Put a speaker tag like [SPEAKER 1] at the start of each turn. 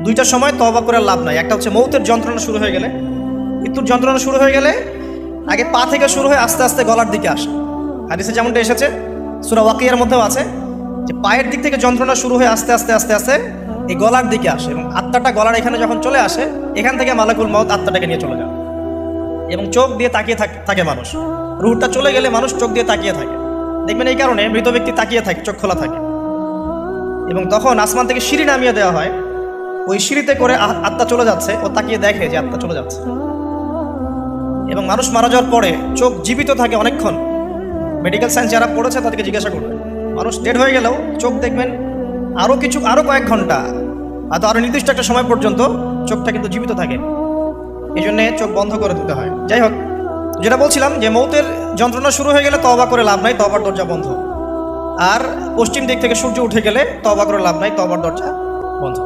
[SPEAKER 1] দুইটা সময় তওবা করে লাভ নাই। একটা হচ্ছে মৌতের যন্ত্রণা শুরু হয়ে গেলে, মৃত্যুর যন্ত্রণা শুরু হয়ে গেলে আগে পা থেকে শুরু হয়ে আস্তে আস্তে গলার দিকে আসে। হাদিসে যেমনটা এসেছে, সূরা ওয়াকিয়ার মধ্যেও আছে যে পায়ের দিক থেকে যন্ত্রণা শুরু হয়ে আস্তে আস্তে আস্তে আস্তে এই গলার দিকে আসে, এবং আত্মাটা গলার এখানে যখন চলে আসে, এখান থেকে মালাকুল মউত আত্মাটাকে নিয়ে চলে যায় এবং চোখ দিয়ে তাকিয়ে থাকে মানুষ। রুহটা চলে গেলে মানুষ চোখ দিয়ে তাকিয়ে থাকে, দেখবেন এই কারণে মৃত ব্যক্তি তাকিয়ে থাকে, চোখ খোলা থাকে। এবং তখন আসমান থেকে সিঁড়ি নামিয়ে দেওয়া হয়, ওই সিঁড়িতে করে আত্মা চলে যাচ্ছে, ও তাকিয়ে দেখে যে আত্মা চলে যাচ্ছে। এবং মানুষ মারা যাওয়ার পরে চোখ জীবিত থাকে অনেকক্ষণ। মেডিকেল সায়েন্স যারা পড়েছে তাদেরকে জিজ্ঞাসা করবে, মানুষ ডেড হয়ে গেলেও চোখ দেখবেন আরও কয়েক ঘন্টা, হয়তো আরও নির্দিষ্ট একটা সময় পর্যন্ত চোখটা কিন্তু জীবিত থাকে। এই জন্যে চোখ বন্ধ করে দিতে হয়। যাই হোক, যেটা বলছিলাম যে মৌতের যন্ত্রণা শুরু হয়ে গেলে তওবা করে লাভ নাই, তওবার দরজা বন্ধ। আর পশ্চিম দিক থেকে সূর্য উঠে গেলে তওবা করে লাভ নাই, তওবার দরজা বন্ধ।